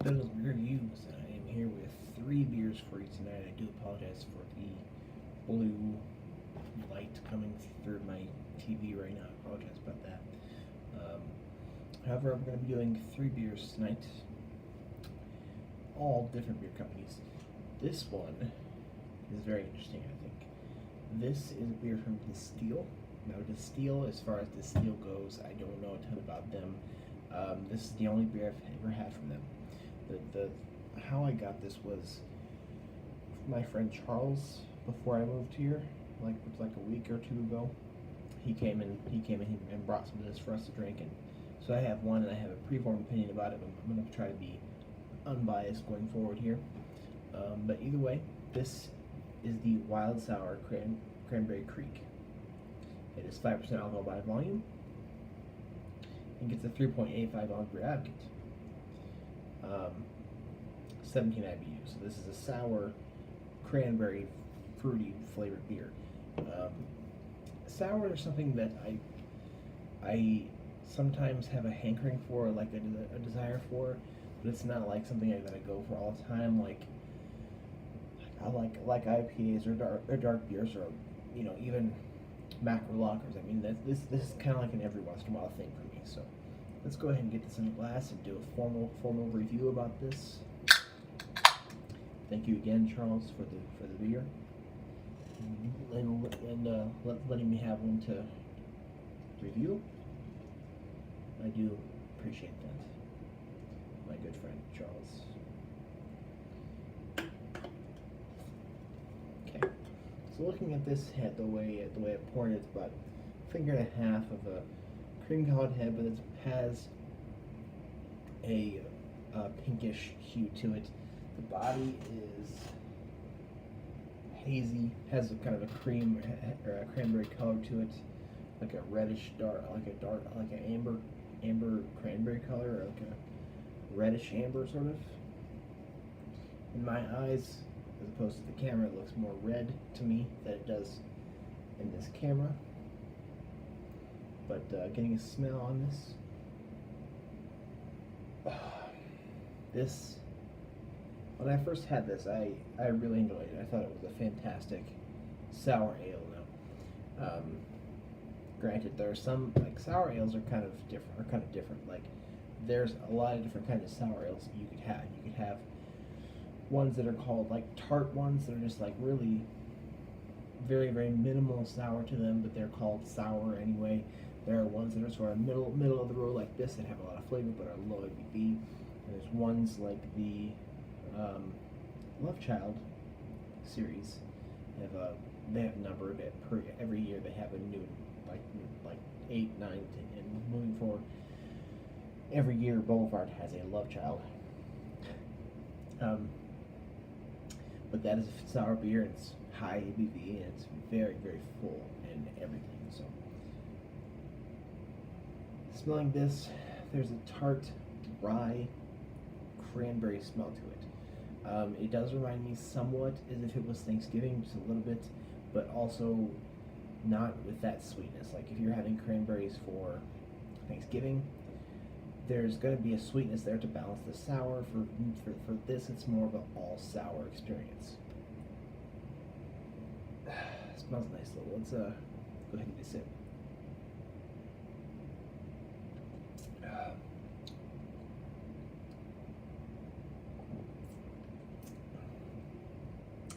Those reviews. I am here with 3 beers for you tonight. I do apologize for the blue light coming through my TV right now. I apologize about that. However, I'm going to be doing 3 beers tonight, all different beer companies. This one is very interesting, I think. This is a beer from Destihl. Now, Destihl, as far as Destihl goes, I don't know a ton about them. This is the only beer I've ever had from them. How I got this was my friend Charles. Before I moved here, like a week or two ago, he came in and brought some of this for us to drink, and so I have one and I have a preformed opinion about it. I'm going to try to be unbiased going forward here. But either way, this is the Wild Sour Cranberry Criek. It is 5% alcohol by volume and gets a 3.85 ounce beer advocate. 17 IBU. So this is a sour, cranberry, fruity flavored beer. Sour is something that I sometimes have a hankering for, like a desire for, but it's not like something that I go for all the time. Like I like IPAs or dark beers, or even macro lockers. I mean, this is kind of like an every once in a while thing for me. So let's go ahead and get this in a glass and do a formal review about this. Thank you again, Charles, for the beer and letting me have one to review. I do appreciate that, my good friend Charles. Okay, so looking at this head, the way I poured it, it's about a finger and a half of a cream-colored head, but it has a pinkish hue to it. The body is hazy, has a kind of a cream or a cranberry color to it, like a reddish dark, like an amber cranberry color, or like a reddish amber sort of. In my eyes, as opposed to the camera, it looks more red to me than it does in this camera. But getting a smell on this, when I first had this, I really enjoyed it. I thought it was a fantastic sour ale. Now, granted, there are some, like, sour ales are kind of different. Like, there's a lot of different kinds of sour ales that you could have. You could have ones that are called, like, tart ones that are just like really very, very minimal sour to them, but they're called sour anyway. There are ones that are sort of middle of the road like this that have a lot of flavor but are low ABV. And there's ones like the Love Child series. They have numbered it every year. They have a new like 8, 9, 10, and moving forward. Every year Boulevard has a Love Child. But that is a sour beer, and it's high ABV, and it's very, very full and everything. So smelling this, there's a tart, dry cranberry smell to it. It does remind me somewhat as if it was Thanksgiving, just a little bit, but also not with that sweetness. Like if you're having cranberries for Thanksgiving, there's going to be a sweetness there to balance the sour. For this, it's more of an all sour experience. Smells nice though. Let's go ahead and get a sip.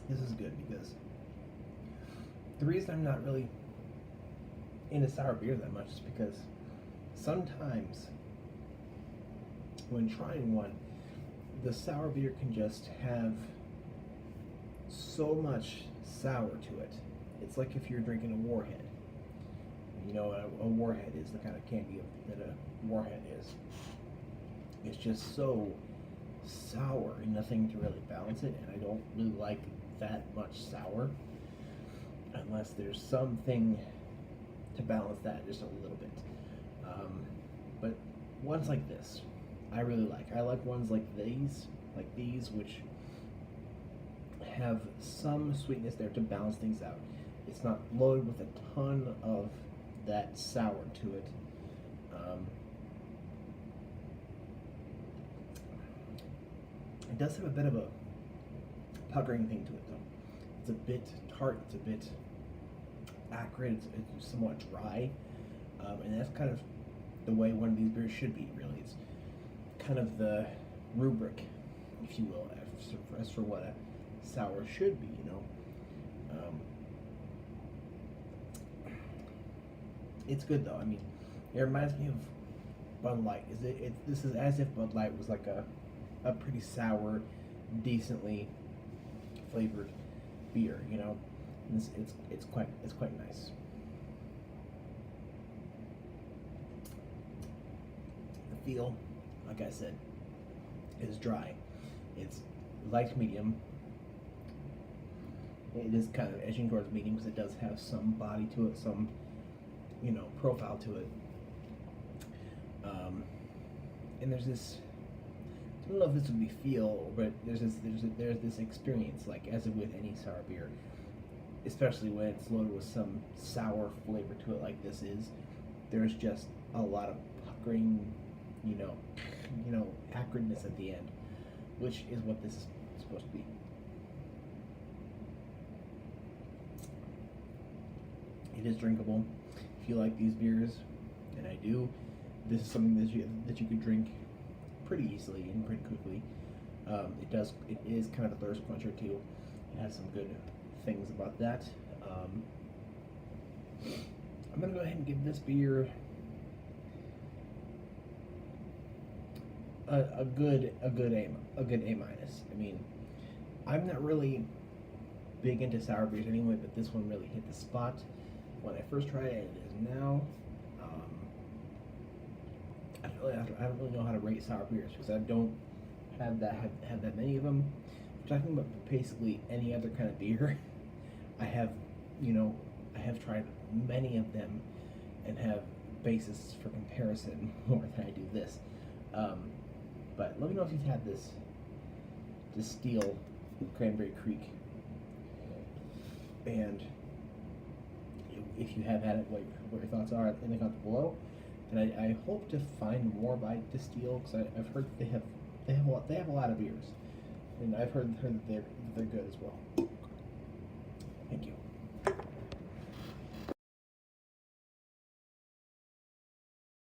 This is good because the reason I'm not really into sour beer that much is because sometimes when trying one, the sour beer can just have so much sour to it. It's like if you're drinking a Warhead. You know, a Warhead is the kind of candy that a Warhead is. It's just so sour and nothing to really balance it, and I don't really like that much sour unless there's something to balance that just a little bit. But ones like this, I really like. I like ones like these, which have some sweetness there to balance things out. It's not loaded with a ton of that sour to it. It does have a bit of a puckering thing to it, though. It's a bit tart. It's a bit acrid. It's somewhat dry, and that's kind of the way one of these beers should be. Really, it's kind of the rubric, if you will, as for what a sour should be. It's good though. I mean, it reminds me of Bud Light. This is as if Bud Light was like a pretty sour, decently flavored beer. And it's quite nice. The feel, like I said, is dry. It's light medium. It is kind of edging towards medium because it does have some body to it, some profile to it. And there's this, I don't know if this would be feel, but there's this experience, like as with any sour beer, especially when it's loaded with some sour flavor to it, like this is. There's just a lot of puckering, acridness at the end, which is what this is supposed to be. It is drinkable. If you like these beers, and I do, this is something that you could drink pretty easily and pretty quickly. It is kind of a thirst quencher too. It has some good things about that. I'm gonna go ahead and give this beer a good A minus. I mean, I'm not really big into sour beers anyway, but this one really hit the spot when I first tried it. It is now. I don't really know how to rate sour beers because I don't have that many of them. I'm talking about basically any other kind of beer. I have tried many of them and have basis for comparison more than I do this. But let me know if you've had this Destihl Cranberry Criek, and if you have had it, what your thoughts are in the comments below. And I hope to find more by Destihl because I've heard they have a lot of beers, and I've heard that they're good as well. Thank you.